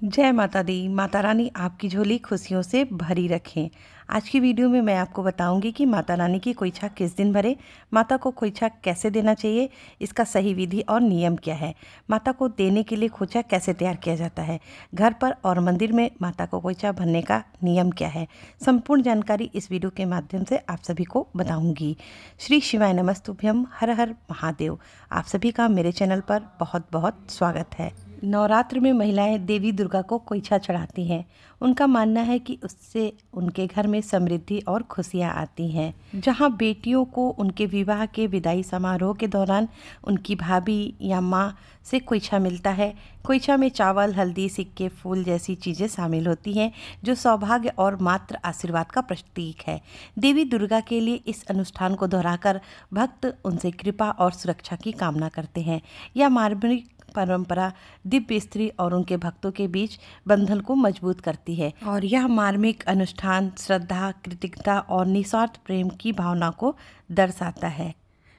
जय माता दी। माता रानी आपकी झोली खुशियों से भरी रखें। आज की वीडियो में मैं आपको बताऊंगी कि माता रानी की खोइछा किस दिन भरे, माता को खोइछा कैसे देना चाहिए, इसका सही विधि और नियम क्या है, माता को देने के लिए खोइछा कैसे तैयार किया जाता है, घर पर और मंदिर में माता को खोइछा भरने का नियम क्या है। संपूर्ण जानकारी इस वीडियो के माध्यम से आप सभी को बताऊंगी। श्री शिवाय नमस्तुभ्यम, हर हर महादेव। आप सभी का मेरे चैनल पर बहुत बहुत स्वागत है। नवरात्र में महिलाएं देवी दुर्गा को खोइछा चढ़ाती हैं। उनका मानना है कि उससे उनके घर में समृद्धि और खुशियां आती हैं। जहां बेटियों को उनके विवाह के विदाई समारोह के दौरान उनकी भाभी या माँ से खोइछा मिलता है। खोइछा में चावल, हल्दी, सिक्के, फूल जैसी चीज़ें शामिल होती हैं जो सौभाग्य और मात्र आशीर्वाद का प्रतीक है। देवी दुर्गा के लिए इस अनुष्ठान को दोहराकर भक्त उनसे कृपा और सुरक्षा की कामना करते हैं। यह मार्मिक परंपरा दिव्य स्त्री और उनके भक्तों के बीच बंधन को मजबूत करती है और यह मार्मिक अनुष्ठान श्रद्धा, कृतज्ञता और निस्वार्थ प्रेम की भावना को दर्शाता है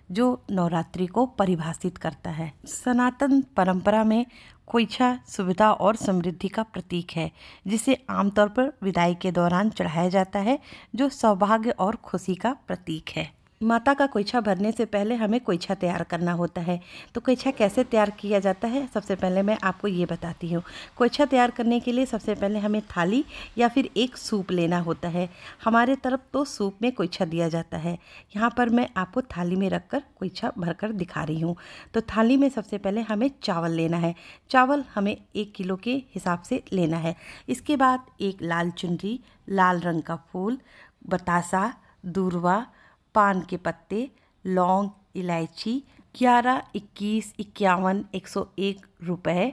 जो नवरात्रि को परिभाषित करता है। सनातन परंपरा में खोइछा सुविधा और समृद्धि का प्रतीक है, जिसे आमतौर पर विदाई के दौरान चढ़ाया जाता है, जो सौभाग्य और खुशी का प्रतीक है। माता का खोइछा भरने से पहले हमें खोइछा तैयार करना होता है। तो खोइछा कैसे तैयार किया जाता है, सबसे पहले मैं आपको ये बताती हूँ। खोइछा तैयार करने के लिए सबसे पहले हमें थाली या फिर एक सूप लेना होता है। हमारे तरफ तो सूप में खोइछा दिया जाता है। यहाँ पर मैं आपको थाली में रखकर खोइछा भरकर दिखा रही हूँ। तो थाली में सबसे पहले हमें चावल लेना है। चावल हमें 1 किलो के हिसाब से लेना है। इसके बाद एक लाल चुनरी, लाल रंग का फूल, बतासा, दूर्वा, पान के पत्ते, लौंग, इलायची, 11, 21, 51, 101 रुपए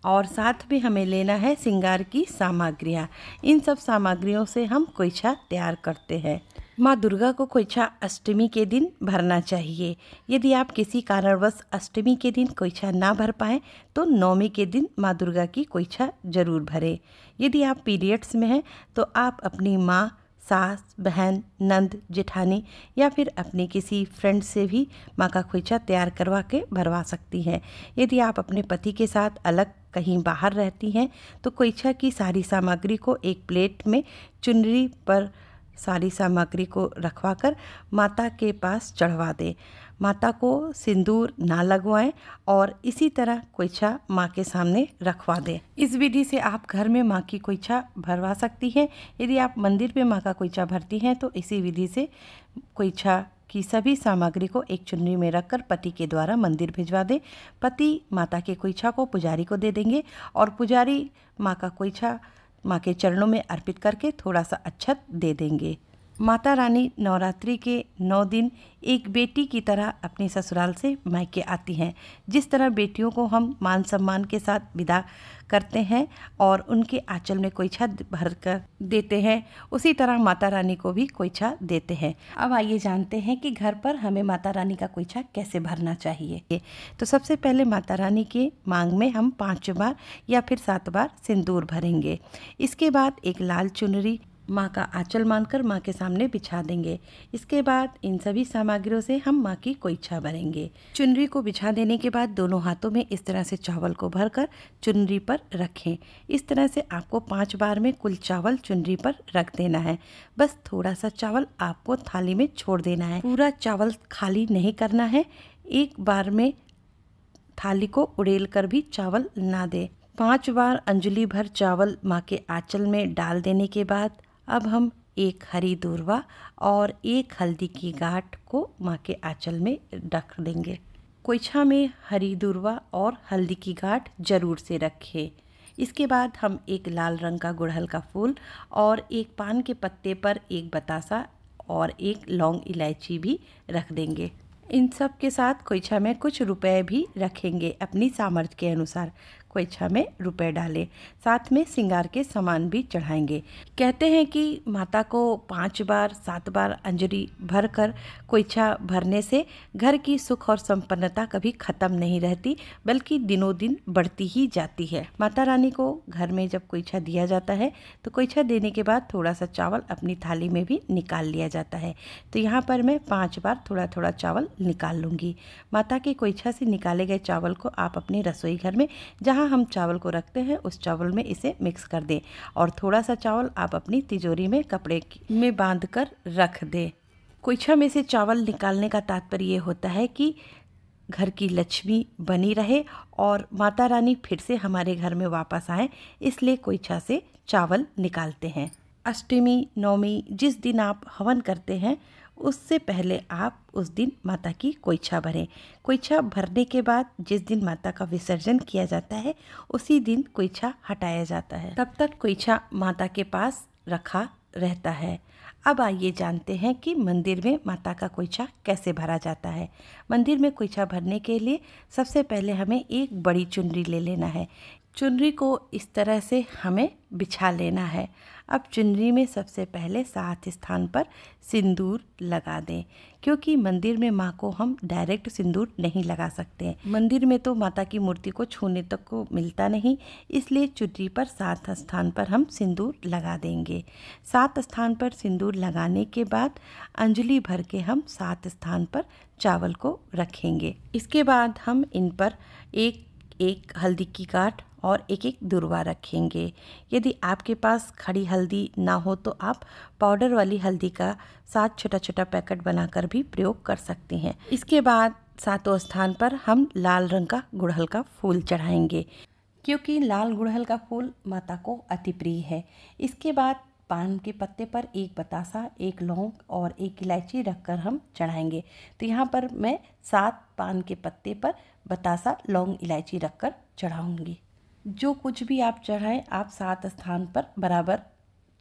और साथ में हमें लेना है श्रृंगार की सामग्रियाँ। इन सब सामग्रियों से हम खोइछा तैयार करते हैं। माँ दुर्गा को खोइछा अष्टमी के दिन भरना चाहिए। यदि आप किसी कारणवश अष्टमी के दिन खोइछा ना भर पाएँ तो नवमी के दिन माँ दुर्गा की खोइछा जरूर भरें। यदि आप पीरियड्स में हैं तो आप अपनी माँ, सास, बहन, नंद, जेठानी या फिर अपने किसी फ्रेंड से भी माँ का खोइछा तैयार करवा के भरवा सकती हैं। यदि आप अपने पति के साथ अलग कहीं बाहर रहती हैं तो खोइछा की सारी सामग्री को एक प्लेट में चुनरी पर सारी सामग्री को रखवाकर माता के पास चढ़वा दें। माता को सिंदूर ना लगवाएं और इसी तरह खोइछा माँ के सामने रखवा दें। इस विधि से आप घर में माँ की खोइछा भरवा सकती हैं। यदि आप मंदिर में माँ का खोइछा भरती हैं तो इसी विधि से खोइछा की सभी सामग्री को एक चुन्नी में रखकर पति के द्वारा मंदिर भिजवा दें। पति माता के खोइछा को पुजारी को दे देंगे और पुजारी माँ का खोइछा माँ के चरणों में अर्पित करके थोड़ा सा अक्षत दे देंगे। माता रानी नवरात्रि के 9 दिन एक बेटी की तरह अपने ससुराल से मायके आती हैं। जिस तरह बेटियों को हम मान सम्मान के साथ विदा करते हैं और उनके आंचल में खोइछा भर कर देते हैं, उसी तरह माता रानी को भी खोइछा देते हैं। अब आइए जानते हैं कि घर पर हमें माता रानी का खोइछा कैसे भरना चाहिए। तो सबसे पहले माता रानी के मांग में हम 5 बार या फिर 7 बार सिंदूर भरेंगे। इसके बाद एक लाल चुनरी माँ का आंचल मानकर माँ के सामने बिछा देंगे। इसके बाद इन सभी सामग्रियों से हम माँ की खोइछा भरेंगे। चुनरी को बिछा देने के बाद दोनों हाथों में इस तरह से चावल को भरकर चुनरी पर रखें। इस तरह से आपको 5 बार में कुल चावल चुनरी पर रख देना है। बस थोड़ा सा चावल आपको थाली में छोड़ देना है। पूरा चावल खाली नहीं करना है। एक बार में थाली को उड़ेल कर भी चावल ना दे। 5 बार अंजलि भर चावल माँ के आंचल में डाल देने के बाद अब हम एक हरी दूर्वा और एक हल्दी की गांठ को माँ के आंचल में रख देंगे। खोइछा में हरी दूर्वा और हल्दी की गांठ जरूर से रखें। इसके बाद हम एक लाल रंग का गुड़हल का फूल और एक पान के पत्ते पर एक बतासा और एक लौंग, इलायची भी रख देंगे। इन सब के साथ खोइछा में कुछ रुपए भी रखेंगे। अपनी सामर्थ्य के अनुसार खोइछा में रुपए डालें। साथ में श्रृंगार के सामान भी चढ़ाएंगे। कहते हैं कि माता को 5 बार 7 बार अंजलि भरकर खोइछा भरने से घर की सुख और संपन्नता कभी खत्म नहीं रहती, बल्कि दिनों दिन बढ़ती ही जाती है। माता रानी को घर में जब खोइछा दिया जाता है तो खोइछा देने के बाद थोड़ा सा चावल अपनी थाली में भी निकाल लिया जाता है। तो यहाँ पर मैं 5 बार थोड़ा थोड़ा चावल निकाल लूँगी। माता के खोइछा से निकाले गए चावल को आप अपने रसोई घर में जहाँ जहाँ हम चावल को रखते हैं उस चावल में इसे मिक्स कर दें और थोड़ा सा चावल आप अपनी तिजोरी में कपड़े में बांध कर रख दें। कोइछा में से चावल निकालने का तात्पर्य ये होता है कि घर की लक्ष्मी बनी रहे और माता रानी फिर से हमारे घर में वापस आए, इसलिए कोइछा से चावल निकालते हैं। अष्टमी, नवमी जिस दिन आप हवन करते हैं उससे पहले आप उस दिन माता की कोइछा भरें। कोइछा भरने के बाद जिस दिन माता का विसर्जन किया जाता है उसी दिन कोइछा हटाया जाता है। तब तक कोइछा माता के पास रखा रहता है। अब आइए जानते हैं कि मंदिर में माता का कोइछा कैसे भरा जाता है। मंदिर में कोइछा भरने के लिए सबसे पहले हमें एक बड़ी चुनरी ले लेना है। चुनरी को इस तरह से हमें बिछा लेना है। अब चुनरी में सबसे पहले 7 स्थान पर सिंदूर लगा दें, क्योंकि मंदिर में माँ को हम डायरेक्ट सिंदूर नहीं लगा सकते। मंदिर में तो माता की मूर्ति को छूने तक को मिलता नहीं, इसलिए चुनरी पर 7 स्थान पर हम सिंदूर लगा देंगे। 7 स्थान पर सिंदूर लगाने के बाद अंजलि भर के हम 7 स्थान पर चावल को रखेंगे। इसके बाद हम इन पर एक हल्दी की गांठ और एक दुर्वा रखेंगे। यदि आपके पास खड़ी हल्दी ना हो तो आप पाउडर वाली हल्दी का 7 छोटा छोटा पैकेट बनाकर भी प्रयोग कर सकते हैं। इसके बाद 7वें स्थान पर हम लाल रंग का गुड़हल का फूल चढ़ाएंगे, क्योंकि लाल गुड़हल का फूल माता को अति प्रिय है। इसके बाद पान के पत्ते पर 1 बतासा, 1 लौंग और 1 इलायची रखकर हम चढ़ाएंगे। तो यहाँ पर मैं 7 पान के पत्ते पर बतासा, लौंग, इलायची रखकर चढ़ाऊंगी। जो कुछ भी आप चढ़ाएं आप 7 स्थान पर बराबर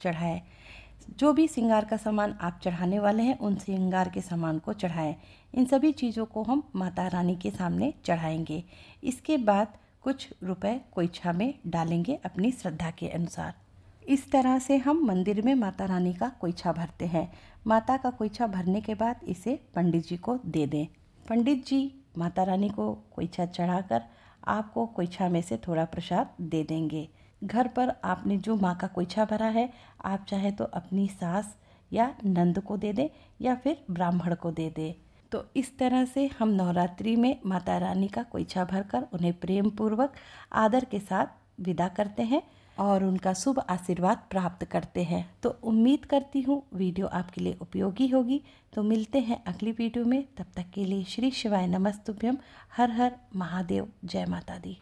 चढ़ाएं। जो भी श्रृंगार का सामान आप चढ़ाने वाले हैं उन श्रृंगार के सामान को चढ़ाएं। इन सभी चीज़ों को हम माता रानी के सामने चढ़ाएंगे। इसके बाद कुछ रुपए कोइछा में डालेंगे अपनी श्रद्धा के अनुसार। इस तरह से हम मंदिर में माता रानी का कोइछा भरते हैं। माता का कोइछा भरने के बाद इसे पंडित जी को दे दें। पंडित जी माता रानी को कोइछा चढ़ाकर आपको कोइछा में से थोड़ा प्रसाद दे देंगे। घर पर आपने जो माँ का कोइछा भरा है आप चाहे तो अपनी सास या नंद को दे दें या फिर ब्राह्मण को दे दें। तो इस तरह से हम नवरात्रि में माता रानी का कोइछा भरकर उन्हें प्रेम पूर्वक आदर के साथ विदा करते हैं और उनका शुभ आशीर्वाद प्राप्त करते हैं। तो उम्मीद करती हूँ वीडियो आपके लिए उपयोगी होगी। तो मिलते हैं अगली वीडियो में, तब तक के लिए श्री शिवाय नमस्तुभ्यम। हर हर महादेव। जय माता दी।